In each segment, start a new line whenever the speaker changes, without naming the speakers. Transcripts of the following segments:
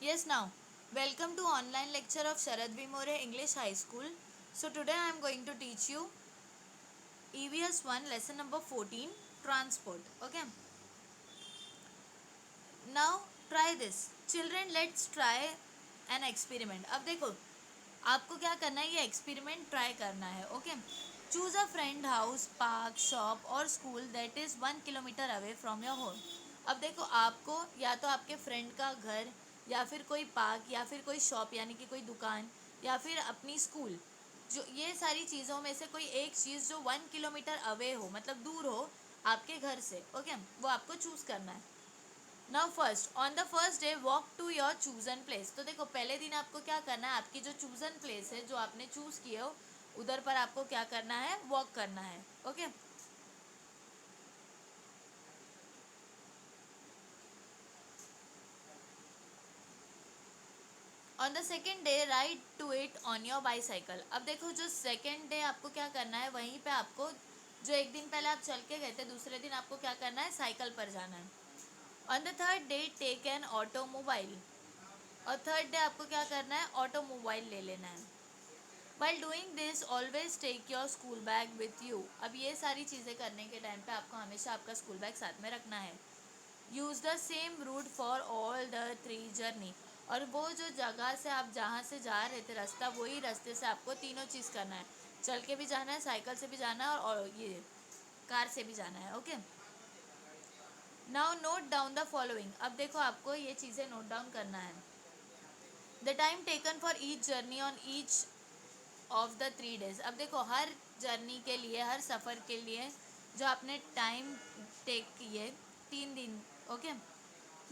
Yes, now, welcome to online lecture of Sharad Vimore English High School. So today I am going to teach you EVS 1 lesson number 14 transport. Okay. Now try this. Children, let's try an experiment. अब देखो आपको क्या करना है, ये experiment try करना है. Okay. Choose a friend house, park, shop और school that is 1 kilometre away from your home. अब देखो आपको या तो आपके फ्रेंड का घर या फिर कोई पार्क या फिर कोई शॉप यानी कि कोई दुकान या फिर अपनी स्कूल, जो ये सारी चीज़ों में से कोई एक चीज़ जो 1 किलोमीटर अवे हो, मतलब दूर हो आपके घर से. ओके. वो आपको चूज़ करना है. Now first, on the first day walk to your chosen place. तो देखो पहले दिन आपको क्या करना है, आपकी जो चूजन प्लेस है जो आपने चूज किए हो उधर पर आपको क्या करना है, वॉक करना है. Okay. On the second day ride to it on your bicycle. अब देखो जो सेकेंड डे आपको क्या करना है, वहीं पे आपको जो एक दिन पहले आप चल के गए थे दूसरे दिन आपको क्या करना है, साइकिल पर जाना है. On the third day take an automobile. और थर्ड डे आपको क्या करना है, ऑटोमोबाइल ले लेना है. While doing this always take your school bag with you. अब ये सारी चीज़ें करने के टाइम पे आपको हमेशा आपका स्कूल बैग साथ में रखना है. Use the same route for all the 3 journey. और वो जो जगह से आप जहाँ से जा रहे थे रास्ता, वही रास्ते से आपको तीनों चीज़ करना है. चल के भी जाना है, साइकिल से भी जाना है और ये कार से भी जाना है. Okay. Now note down the following. अब देखो आपको ये चीज़ें नोट डाउन करना है. The time taken for each journey on each of the 3 days. अब देखो हर जर्नी के लिए, हर सफ़र के लिए जो आपने टाइम टेक किए 3 दिन. Okay.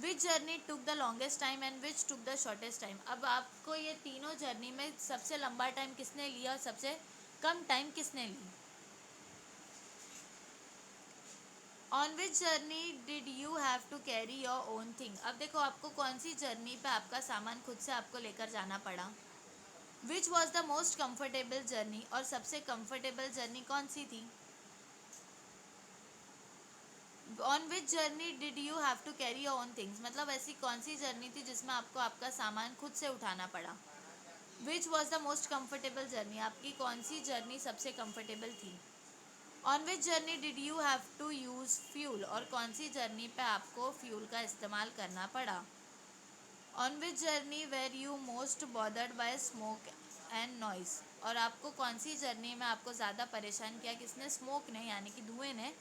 Which journey took the longest time and which took the shortest time. अब आपको ये तीनों जर्नी में सबसे लंबा टाइम किसने लिया और सबसे कम टाइम किसने ली. On which journey did you have to carry your own thing. अब देखो आपको कौन सी जर्नी पे आपका सामान खुद से आपको लेकर जाना पड़ा. Which was the most comfortable journey. और सबसे कम्फर्टेबल जर्नी कौन सी थी. On which journey did you have to carry your own things, मतलब ऐसी कौन सी जर्नी थी जिसमें आपको आपका सामान खुद से उठाना पड़ा. Which was the most comfortable journey, आपकी कौन सी जर्नी सबसे कम्फर्टेबल थी. On which journey did you have to use fuel. और कौन सी जर्नी पे आपको फ्यूल का इस्तेमाल करना पड़ा. On which journey were you most bothered by smoke and noise. और आपको कौन सी जर्नी में आपको ज़्यादा परेशान किया, किसने, स्मोक ने यानी कि धुएं ने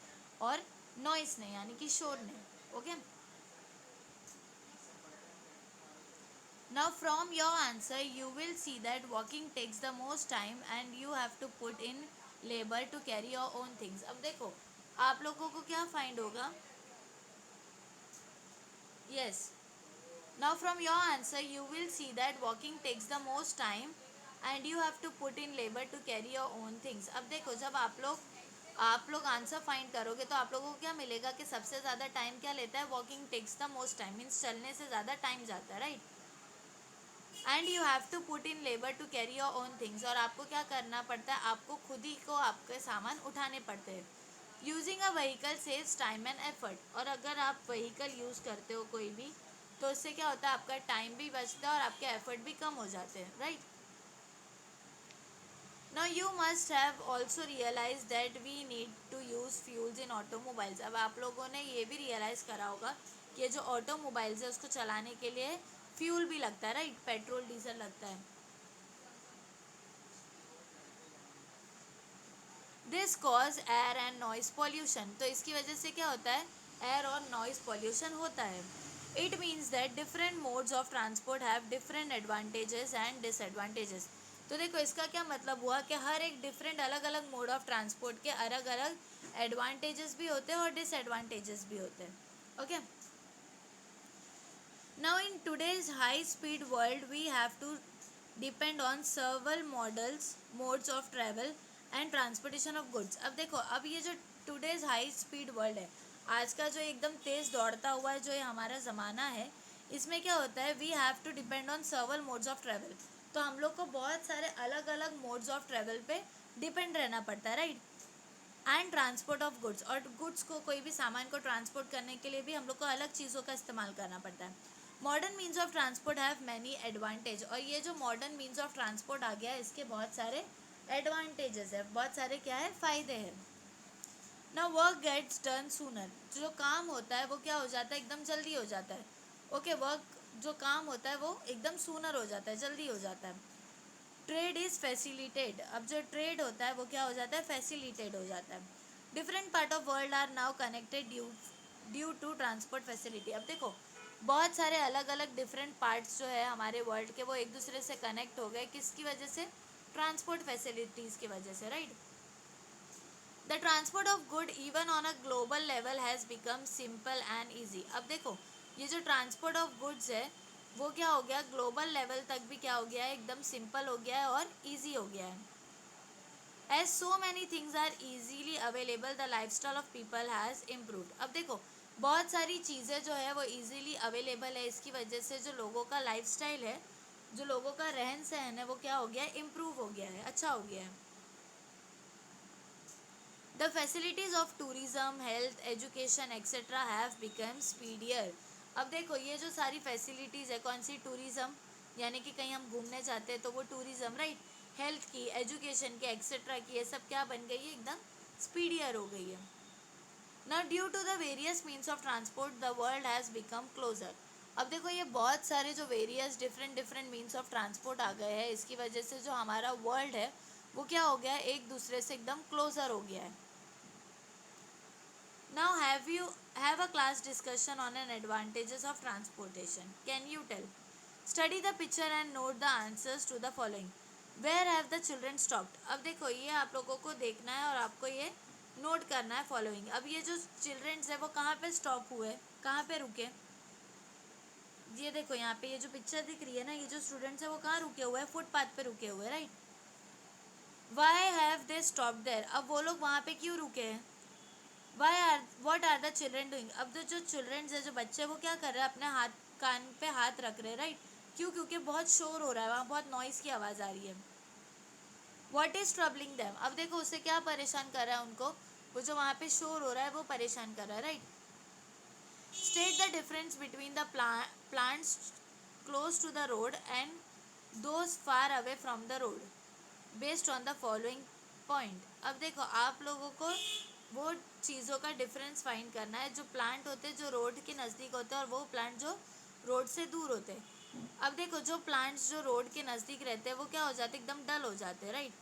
और नॉइस ने यानी कि शोर ने. Okay. Now from your answer you will see that walking takes the most time and you have to put in labour to carry your own things. अब देखो आप लोगों को क्या फाइंड होगा. Yes. Now from your answer you will see that walking takes the most time and you have to put in labor to carry your own things. अब देखो जब आप लोग आंसर फाइंड करोगे तो आप लोगों को क्या मिलेगा कि सबसे ज़्यादा टाइम क्या लेता है, walking takes the most time, means चलने से ज़्यादा टाइम जाता है, right. And you have to put in labour to carry your own things. और आपको क्या करना पड़ता है, आपको खुद ही को आपके सामान उठाने पड़ते हैं. Using a vehicle saves time and effort. और अगर आप व्हीकल यूज़ करते हो कोई भी, तो इससे क्या होता है, आपका टाइम भी बचता है और आपके एफर्ट भी कम हो जाते हैं, right. Now you must have also realise that we need to use fuels in automobiles. अब आप लोगों ने ये भी रियलाइज़ करा होगा कि ये जो ऑटोमोबाइल्स है उसको चलाने के लिए फ्यूल भी लगता है, राइट, पेट्रोल डीजल लगता है. This cause air and noise pollution. तो इसकी वजह से क्या होता है, एयर और नॉइस पॉल्यूशन होता है. It means that different modes of transport have different advantages and disadvantages. तो देखो इसका क्या मतलब हुआ कि हर एक डिफरेंट अलग अलग मोड ऑफ ट्रांसपोर्ट के अलग अलग एडवांटेजेस भी होते हैं और डिसएडवांटेजेस भी होते हैं. Okay. Now in today's high speed world we have to depend on several models modes of travel and transportation of goods. अब देखो अब ये जो टूडेज हाई स्पीड वर्ल्ड है, आज का जो एकदम तेज़ दौड़ता हुआ है जो ये हमारा ज़माना है, इसमें क्या होता है, we have to depend on several modes of travel. तो हम लोग को बहुत सारे अलग अलग मोड्स ऑफ ट्रैवल पे डिपेंड रहना पड़ता है, right. And transport of goods. और गुड्स को, कोई भी सामान को ट्रांसपोर्ट करने के लिए भी हम लोग को अलग चीज़ों का इस्तेमाल करना पड़ता है. Modern means of transport have many advantage, और ये जो मॉडर्न मीन्स ऑफ ट्रांसपोर्ट आ गया है इसके बहुत सारे एडवांटेजेस है, बहुत सारे क्या है फायदे हैं। ना वर्क गेट्स डन सूनर, जो काम होता है वो क्या हो जाता है एकदम जल्दी हो जाता है। ओके वर्क जो काम होता है वो एकदम सूनर हो जाता है, जल्दी हो जाता है। ट्रेड इज फैसिलिटेड, अब जो ट्रेड होता है वो क्या हो जाता है फैसिलिटेड हो जाता है। Different part of world are now connected due to transport facility. अब देखो बहुत सारे अलग अलग डिफरेंट पार्ट्स जो है हमारे वर्ल्ड के वो एक दूसरे से कनेक्ट हो गए, किसकी वजह से, ट्रांसपोर्ट फैसिलिटीज़ की वजह से, right. The transport of good even on a global level has become simple and easy. अब देखो ये जो ट्रांसपोर्ट ऑफ गुड्स है वो क्या हो गया, ग्लोबल लेवल तक भी क्या हो गया है, एकदम सिंपल हो गया है और ईजी हो गया है। As so many things are easily available the lifestyle of people has improved. अब देखो बहुत सारी चीज़ें जो है वो ईजीली अवेलेबल है, इसकी वजह से जो लोगों का लाइफ स्टाइल है, जो लोगों का रहन सहन है वो क्या हो गया है, इम्प्रूव हो गया है, अच्छा हो गया है। The facilities of tourism, health, education etcetera have become speedier. अब देखो ये जो सारी फैसिलिटीज़ है, कौन सी, टूरिज्म, यानी कि कहीं हम घूमने जाते हैं तो वो टूरिज्म, राइट। हेल्थ की, एजुकेशन की, एक्सेट्रा की, ये सब क्या बन गई है, एकदम स्पीडियर हो गई है। Now due to the various means of transport the world has become closer. अब देखो ये बहुत सारे जो various different different means of transport आ गए हैं, इसकी वजह से जो हमारा वर्ल्ड है वो क्या हो गया है, एक दूसरे से एकदम क्लोजर हो गया है। Now have a class discussion on an advantages of transportation. Can you tell? Study the picture and note the answers to the following. Where have the children stopped? अब देखो ये आप लोगों को देखना है और आपको ये नोट करना है फॉलोइंग। अब ये जो चिल्ड्रंस है वो कहाँ पे स्टॉप हुए, कहाँ पे रुके, ये देखो यहाँ पे ये जो पिक्चर दिख रही है ना, ये जो स्टूडेंट्स है वो कहाँ रुके हुए हैं, फुटपाथ पे रुके हुए, right. Why have they stop there, अब वो लोग वहाँ पे क्यों रुके हैं। What are the children doing, अब जो चिल्ड्रेन है, जो बच्चे वो क्या कर रहे हैं, अपने हाथ कान पे हाथ रख रहे हैं, राइट। क्यों, क्योंकि बहुत शोर हो रहा है वहाँ, बहुत नॉइज़ की आवाज़ आ रही है। वॉट इज़ ट्रबलिंग दैम, अब देखो उससे क्या परेशान कर रहा है उनको, वो जो वहाँ पे शोर हो रहा है वो परेशान कर रहा है, right. State the difference between the plants close to the road and those far away from the road based on the following point. अब देखो आप लोगों को वो चीज़ों का डिफरेंस फाइंड करना है, जो प्लांट होते हैं जो रोड के नज़दीक होते हैं और वो प्लांट जो रोड से दूर होते हैं। अब देखो जो प्लांट्स जो रोड के नज़दीक रहते हैं वो क्या हो जाते हैं, एकदम डल हो जाते हैं, राइट।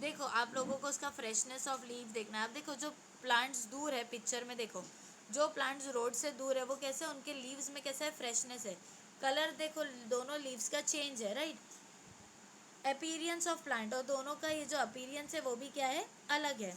देखो आप लोगों को उसका फ्रेशनेस ऑफ लीव देखना है। अब देखो जो प्लांट्स दूर है पिक्चर में, देखो जो प्लांट्स रोड से दूर है वो कैसे, उनके लीव्स में कैसा है, फ्रेशनेस है, कलर देखो दोनों लीव्स का चेंज है, राइट। अपीरियंस ऑफ प्लांट, और दोनों का ये जो अपीरियंस है वो भी क्या है, अलग है।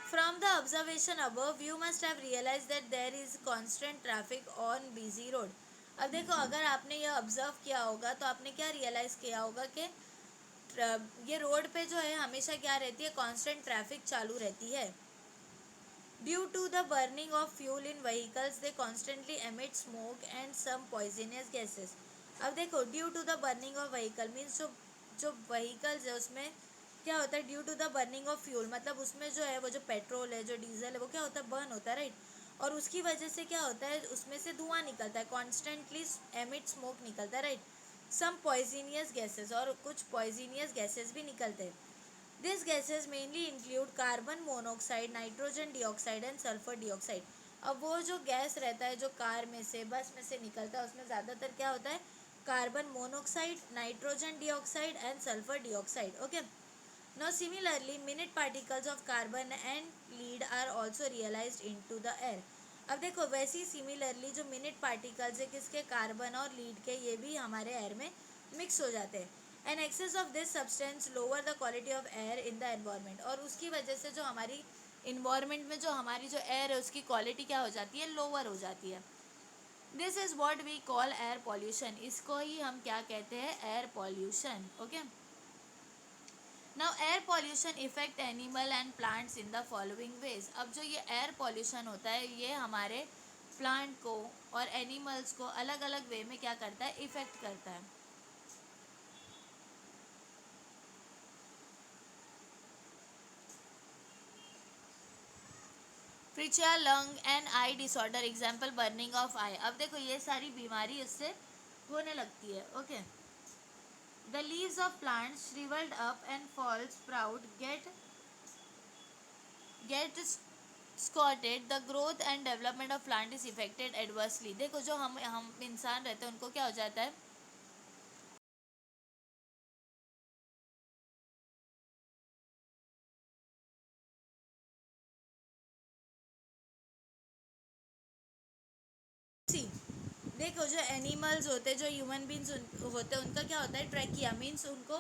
From the observation above, you must have realized that there is constant traffic on busy road. अब देखो अगर आपने ये ऑब्जर्व किया होगा तो आपने क्या रियलाइज़ किया होगा कि ये रोड पे जो है हमेशा क्या रहती है, कांस्टेंट ट्रैफिक चालू रहती है। Due to the burning of fuel in vehicles they constantly emit smoke and some poisonous gases. अब देखो due to the burning of vehicle means जो जो व्हीकल्स है उसमें क्या होता है, due to the burning of fuel, मतलब उसमें जो है वो जो पेट्रोल है जो डीजल है वो क्या होता है, बर्न होता है, राइट। और उसकी वजह से क्या होता है, उसमें से धुआं निकलता है, कॉन्स्टेंटली एमिट स्मोक निकलता है, राइट। सम पॉइजनियस गैसेस, और कुछ पॉइजनियस गैसेस भी निकलते हैं। This gases mainly include carbon monoxide, nitrogen dioxide and sulphur dioxide. अब वो जो गैस रहता है जो कार में से, बस में से निकलता है उसमें ज़्यादातर क्या होता है, carbon monoxide, nitrogen dioxide and sulphur dioxide, okay. Now similarly, minute particles of carbon and lead are also realized into the air. अब देखो वैसी सिमिलरली जो मिनट पार्टिकल्स है किसके, कार्बन और लीड के, ये भी हमारे एयर में मिक्स हो जाते हैं। An excess of this substance lower the quality of air in the environment, और उसकी वजह से जो हमारी इन्वायरमेंट में जो हमारी जो एयर है उसकी क्वालिटी क्या हो जाती है, लोअर हो जाती है। This is what we call air pollution, इसको ही हम क्या कहते हैं, air pollution, okay. Now air pollution effect animal and plants in the following ways. अब जो ये एयर पॉल्यूशन होता है ये हमारे प्लांट को और एनिमल्स को अलग अलग वे में क्या करता है, इफेक्ट करता है। फ्रिचिया lung and eye disorder example burning of eye. अब देखो ये सारी बीमारी उससे होने लगती है। Okay, the leaves of plant shrivelled up and fall sprout get scorched, the growth and development of plant is affected adversely. देखो जो हम इंसान रहते हैं उनको क्या हो जाता है, सी देखो जो एनिमल्स होते हैं, जो ह्यूमन बींग्स होते हैं, उनका क्या होता है, ट्रैकिया मीन्स उनको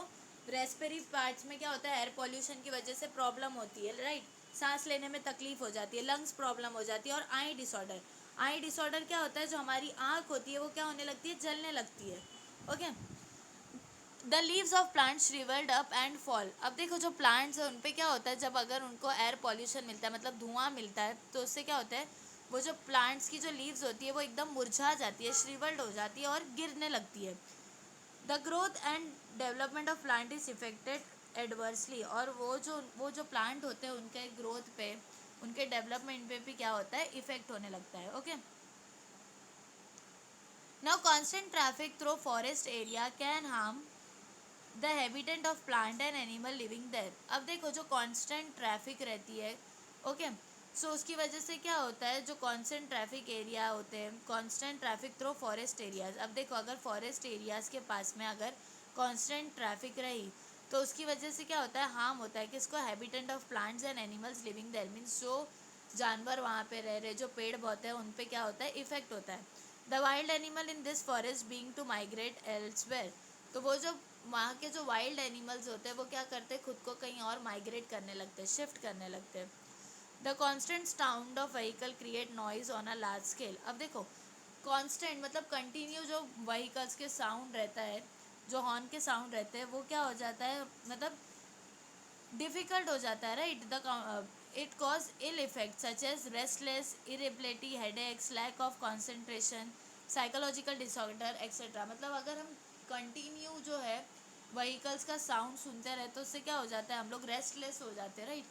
रेस्पिरेटरी पार्ट्स में क्या होता है, एयर पॉल्यूशन की वजह से प्रॉब्लम होती है, राइट। सांस लेने में तकलीफ हो जाती है, लंग्स प्रॉब्लम हो जाती है। और आई डिसऑर्डर, आई डिसऑर्डर क्या होता है, जो हमारी आँख होती है वो क्या होने लगती है, जलने लगती है। Okay, the leaves of plant shrivelled up and fall. अब देखो जो प्लांट्स है उन पे क्या होता है, जब अगर उनको एयर पॉल्यूशन मिलता है, मतलब धुआं मिलता है, तो उससे क्या होता है, वो जो प्लांट्स की जो लीव्स होती है वो एकदम मुरझा जाती है, श्रिवल्ड हो जाती है और गिरने लगती है। The growth and development of plant is affected adversely. और वो जो प्लांट होते हैं उनके ग्रोथ पे, उनके डेवलपमेंट पे भी क्या होता है, इफेक्ट होने लगता है। Okay, now constant traffic through forest area can harm the habitat of plant and animal living there. अब देखो जो कांस्टेंट ट्रैफिक रहती है, ओके, सो उसकी वजह से क्या होता है, जो कांस्टेंट ट्रैफिक एरिया होते हैं, constant traffic through forest areas. अब देखो अगर फॉरेस्ट एरियाज के पास में अगर कांस्टेंट ट्रैफिक रही, तो उसकी वजह से क्या होता है, हार्म होता है किसको, habitat of plants and animals living there means जो जानवर वहाँ पे रह रहे, जो पेड़ पौधे हैं, उन पे क्या होता है, इफेक्ट होता है। The wild animal in this forest being to migrate elsewhere. तो वो जो वहाँ के जो वाइल्ड एनिमल्स होते हैं वो क्या करते हैं, खुद को कहीं और माइग्रेट करने लगते हैं, शिफ्ट करने लगते हैं। The constant sound of vehicle create noise on a large scale. अब देखो कॉन्स्टेंट मतलब कंटिन्यू जो व्हीकल्स के साउंड रहता है, जो हॉर्न के साउंड रहते हैं, वो क्या हो जाता है, मतलब डिफिकल्ट हो जाता है, right. The it cause ill effect such as restless, irritability, headaches, lack of concentration, psychological disorder etcetera. मतलब अगर हम कंटिन्यू जो है व्हीकल्स का साउंड सुनते रहे तो उससे क्या हो जाता है, हम लोग रेस्टलेस हो जाते हैं, राइट।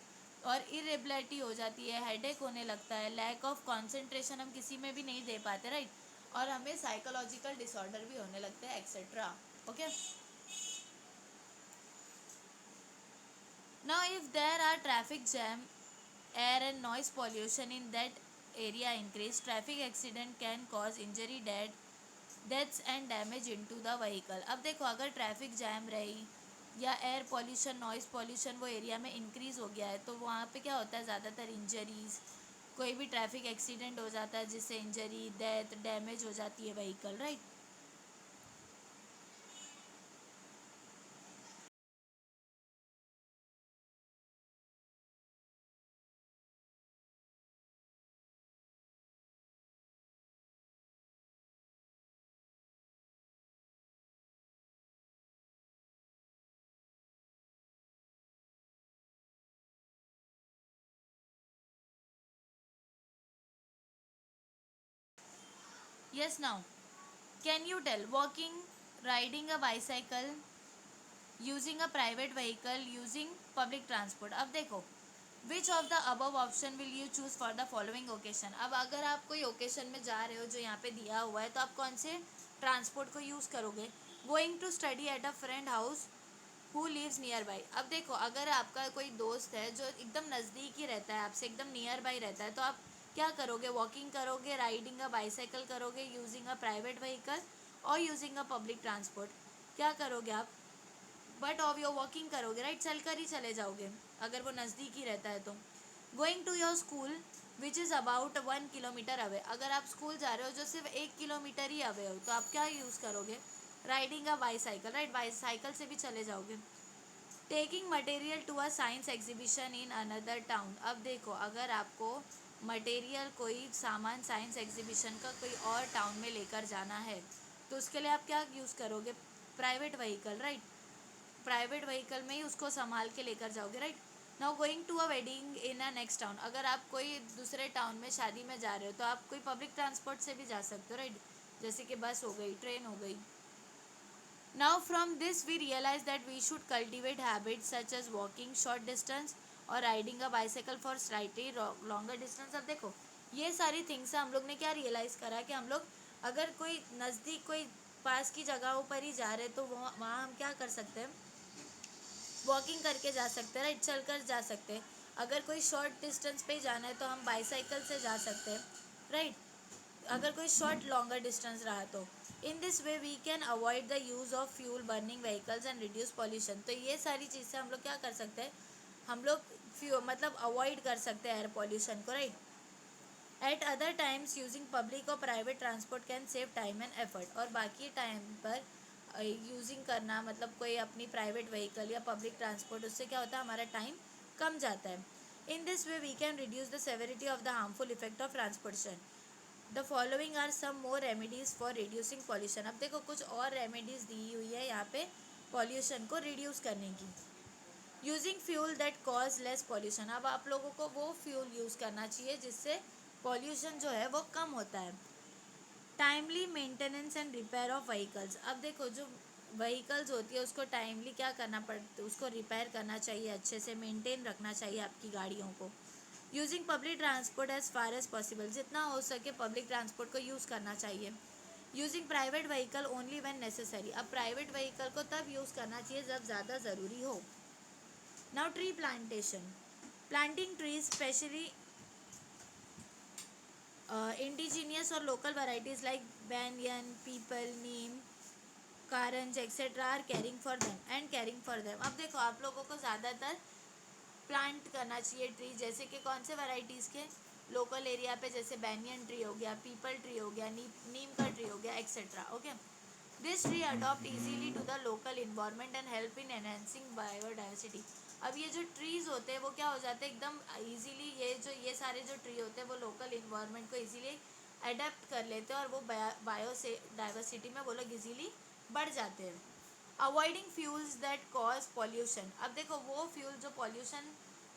और इरेबिलिटी हो जाती है, हेडेक होने लगता है, लैक ऑफ कॉन्सेंट्रेशन हम किसी में भी नहीं दे पाते, राइट। और हमें साइकोलॉजिकल डिसऑर्डर भी होने लगते हैं etcetera. Okay, now if there are traffic jam, air and noise pollution in that area increase, traffic accident can cause injury, deaths and damage into the vehicle। अब देखो अगर ट्रैफिक जैम रही या air pollution, noise pollution वो area में increase हो गया है, तो वहाँ पे क्या होता है, ज़्यादातर इंजरीज, कोई भी ट्रैफिक एक्सीडेंट हो जाता है जिससे इंजरी, डेथ, डैमेज हो जाती है vehicle, right. Yes, now can you tell walking, riding a bicycle, using a private vehicle, using public transport. अब देखो which of the above option will you choose for the following occasion. अब अगर आप कोई occasion में जा रहे हो जो यहाँ पे दिया हुआ है, तो आप कौन से ट्रांसपोर्ट को यूज़ करोगे। Going to study at a friend house who lives nearby. अब देखो अगर आपका कोई दोस्त है जो एकदम नज़दीक ही रहता है आपसे, एकदम नियर बाई रहता है, तो आप क्या करोगे, वॉकिंग करोगे, राइडिंग अ बाइसाइकिल करोगे, यूजिंग अ प्राइवेट व्हीकल और यूजिंग अ पब्लिक ट्रांसपोर्ट, क्या करोगे आप। बट ऑफ योर वॉकिंग करोगे, राइट, चल कर ही चले जाओगे अगर वो नज़दीक ही रहता है तो। Going to your school which is about 1 kilometre away. अगर आप स्कूल जा रहे हो जो सिर्फ 1 किलोमीटर ही अवे हो, तो आप क्या यूज़ करोगे, riding a bicycle, right, bicycle से भी चले जाओगे। Taking material to a science exhibition in another town. अब देखो अगर आपको मटेरियल, कोई सामान साइंस एग्जीबिशन का कोई और टाउन में लेकर जाना है, तो उसके लिए आप क्या यूज़ करोगे, private vehicle, right, private vehicle में ही उसको संभाल के लेकर जाओगे, right. Now going to a wedding in a next town. अगर आप कोई दूसरे टाउन में शादी में जा रहे हो तो आप कोई पब्लिक ट्रांसपोर्ट से भी जा सकते हो, राइट, जैसे कि बस हो गई, ट्रेन हो गई। Now from this we realise that we should cultivate habits such as walking short distance और riding a bicycle for slightly longer distance. अब देखो ये सारी थिंग्स से हम लोग ने क्या रियलाइज़ करा कि हम लोग अगर कोई नज़दीक कोई पास की जगहों पर ही जा रहे तो वहाँ हम क्या कर सकते हैं, वॉकिंग करके जा सकते हैं, राइट, चल कर जा सकते हैं। अगर कोई शॉर्ट डिस्टेंस पे जाना है तो हम बाईसाइकिल से जा सकते हैं, राइट, अगर कोई शॉर्ट लॉन्गर डिस्टेंस रहा तो। In this way we can avoid the use of fuel burning vehicles and reduce pollution. तो ये सारी चीज़ से हम लोग क्या कर सकते हैं, हम लोग मतलब अवॉइड कर सकते हैं एयर पॉल्यूशन को, right. At other times using public और private transport can save time and effort. और बाकी टाइम पर यूजिंग करना मतलब कोई अपनी प्राइवेट व्हीकल या पब्लिक ट्रांसपोर्ट, उससे क्या होता है हमारा टाइम कम जाता है। In this way we can reduce the severity of the harmful effect of transportation. The following are some more remedies for reducing pollution. अब देखो कुछ और रेमेडीज़ दी हुई है यहाँ पे पॉल्यूशन को रिड्यूस करने की। Using fuel that cause less pollution. अब आप लोगों को वो फ्यूल यूज़ करना चाहिए जिससे पॉल्यूशन जो है वो कम होता है। Timely maintenance and repair of vehicles. अब देखो जो व्हीकल्स होती है उसको टाइमली क्या करना पड़ता है, उसको रिपेयर करना चाहिए, अच्छे से मेंटेन रखना चाहिए आपकी गाड़ियों को। Using public transport as far as possible. जितना हो सके पब्लिक ट्रांसपोर्ट को यूज़ करना चाहिए। Using private vehicle only when necessary. अब प्राइवेट व्हीकल को तब यूज़ करना चाहिए जब ज़्यादा ज़रूरी हो। Now tree plantation. Planting trees specially indigenous और local varieties like banyan, peepal, neem, karanj etcetera are caring for them and caring for them. अब देखो आप लोगों को ज़्यादातर प्लांट करना चाहिए ट्री, जैसे कि कौन से वैराइटीज़ के, लोकल एरिया पे जैसे banyan ट्री हो गया, पीपल ट्री हो गया, नीम का ट्री हो गया etcetera. Okay, this tree adopt easily to the local environment and help in enhancing biodiversity. अब ये जो ट्रीज़ होते हैं वो क्या हो जाते हैं एकदम इजीली, ये सारे जो ट्री होते हैं वो लोकल इन्वायरमेंट को इजीली अडेप्ट कर लेते हैं और वो बायो से डाइवर्सिटी में वो लोग इजीली बढ़ जाते हैं। Avoiding fuels that cause pollution. अब देखो वो फ्यूल जो पॉल्यूशन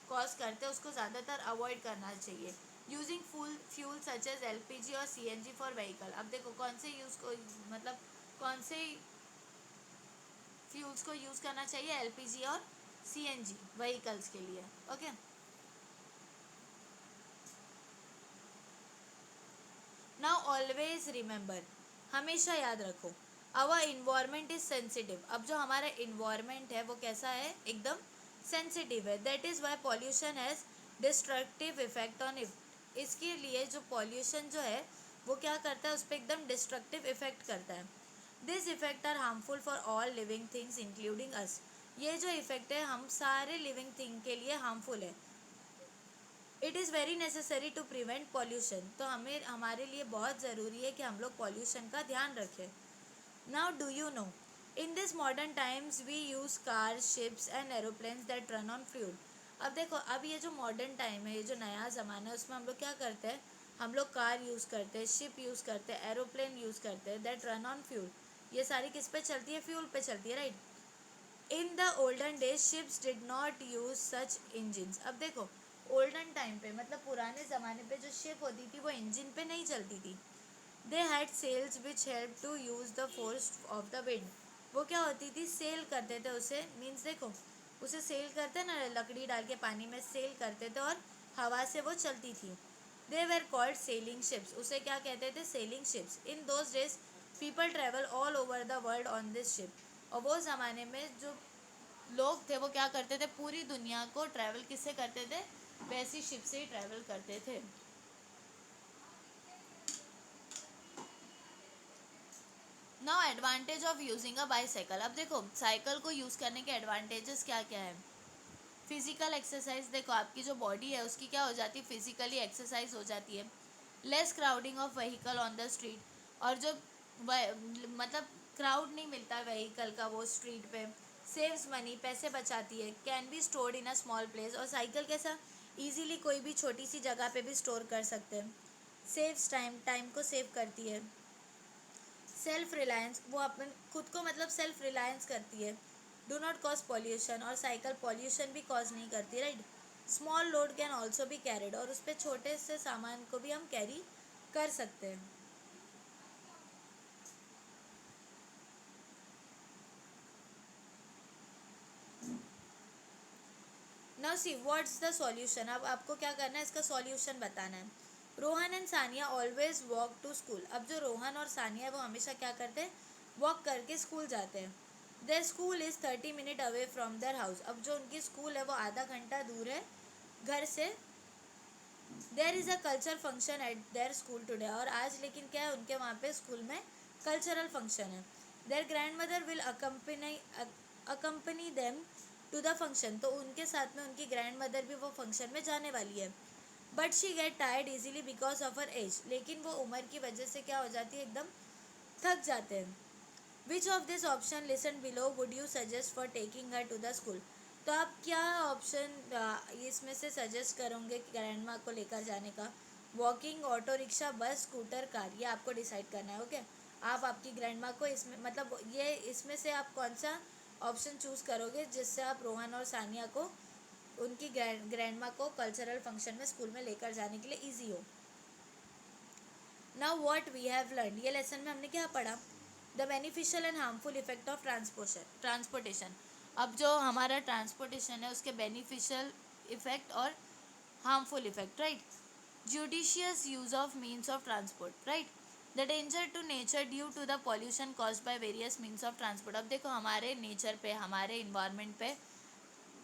कॉज करते हैं उसको ज़्यादातर अवॉइड करना चाहिए। Using fuel such as LPG और सीएनजी फॉर व्हीकल। अब देखो कौन से यूज़ को मतलब कौन से फ्यूल्स को यूज़ करना चाहिए, एलपीजी और सीएनजी व्हीकल्स के लिए। ओके, नाउ ऑलवेज रिमेंबर, हमेशा याद रखो, आवर इन्वायरमेंट इज सेंसिटिव। अब जो हमारा इन्वायरमेंट है वो कैसा है, एकदम सेंसिटिव है। That is why pollution has destructive effect on it. इसके लिए जो पॉल्यूशन जो है वो क्या करता है, उस पर एकदम डिस्ट्रक्टिव इफेक्ट करता है। This effect are harmful for all living things including us. ये जो इफेक्ट है हम सारे लिविंग थिंग के लिए हार्मफुल है। It is very necessary to prevent pollution. तो हमें हमारे लिए बहुत ज़रूरी है कि हम लोग पॉल्यूशन का ध्यान रखें। Now do you know, in this modern times we use car, ships and aeroplanes that run on fuel. अब देखो अब ये जो मॉडर्न टाइम है, ये जो नया ज़माना है, उसमें हम लोग क्या करते हैं, हम लोग कार यूज़ करते हैं, शिप यूज़ करते हैं, एरोप्लेन यूज़ करते हैं दैट रन ऑन फ्यूल। ये सारी किस पे चलती है, फ्यूल पे चलती है, right. In the olden days ships did not use such engines. अब देखो ओल्डन टाइम पे मतलब पुराने ज़माने पे जो शिप होती थी वो इंजन पे नहीं चलती थी। They had sails which help to use the force of the wind. वो क्या होती थी, सेल करते थे उसे, मीन्स देखो उसे सेल करते ना, लकड़ी डाल के पानी में सेल करते थे और हवा से वो चलती थी। They were called selling ships. उसे क्या कहते थे, selling ships. In those days people travel all over the world on this ship. और वो ज़माने में जो लोग थे वो क्या करते थे, पूरी दुनिया को ट्रैवल किससे करते थे, वैसी शिप से ही ट्रैवल करते थे। Now advantage of using a bicycle. अब देखो साइकिल को यूज़ करने के एडवांटेजेस क्या क्या है। फिजिकल एक्सरसाइज, देखो आपकी जो बॉडी है उसकी क्या हो जाती है, फिजिकली एक्सरसाइज हो जाती है। Less crowding of vehicle on the street. और जो मतलब क्राउड नहीं मिलता व्हीकल का वो स्ट्रीट पे। सेव्स मनी, पैसे बचाती है। Can be stored in a small place. और साइकिल कैसा, इजीली कोई भी छोटी सी जगह पे भी स्टोर कर सकते हैं। सेव्स टाइम, टाइम को सेव करती है। सेल्फ रिलायंस, वो अपन खुद को मतलब सेल्फ रिलायंस करती है। डू नॉट कॉज पॉल्यूशन, और साइकिल पॉल्यूशन भी कॉज नहीं करती, right. Small load can also भी कैरिड, और उस पर छोटे से सामान को भी हम कैरी कर सकते हैं। Now see what's the solution, अब आपको क्या करना है, इसका सॉल्यूशन बताना है। Rohan and Sania always walk to school, अब जो रोहन और सानिया है वो हमेशा क्या करते हैं, वॉक करके स्कूल जाते हैं। Their school is 30 minute away from their house, अब जो उनकी स्कूल है वो आधा घंटा दूर है घर से। There is a culture function at their school today, और आज लेकिन क्या है, उनके वहाँ पे स्कूल में कल्चरल फंक्शन है। Their grand mother will accompany them to the function, तो उनके साथ में उनकी ग्रैंड मदर भी वो फंक्शन में जाने वाली है। But she get tired easily because of her age, लेकिन वो उम्र की वजह से क्या हो जाती है, एकदम थक जाते हैं। Which of this option listen below would you suggest for taking her to the school, तो आप क्या ऑप्शन इसमें से सजेस्ट करोगे ग्रैंड माँ को लेकर जाने का। वॉकिंग, ऑटो रिक्शा, बस, स्कूटर, कार, ये आपको डिसाइड करना है। ओके, आप आपकी ग्रैंड माँ को इसमें मतलब ये इसमें से आप कौन सा ऑप्शन चूज़ करोगे जिससे आप रोहन और सानिया को उनकी ग्रैंड माँ को कल्चरल फंक्शन में स्कूल में लेकर जाने के लिए ईजी हो। Now what we have learn, ये लेसन में हमने क्या पढ़ा, the beneficial and harmful effect of transportation. अब जो हमारा ट्रांसपोर्टेशन है उसके बेनिफिशियल इफेक्ट और harmful effect, right. Judicious use of means of transport, right. The danger to nature due to the pollution caused by various means of transport, अब देखो हमारे nature पे, हमारे इन्वायरमेंट पे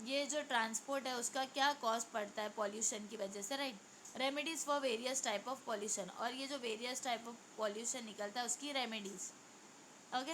ये जो ट्रांसपोर्ट है उसका क्या कॉस्ट पड़ता है पॉल्यूशन की वजह से, right. Remedies for various type of pollution, और ये जो वेरियस टाइप ऑफ पॉल्यूशन निकलता है उसकी रेमेडीज़। ओके,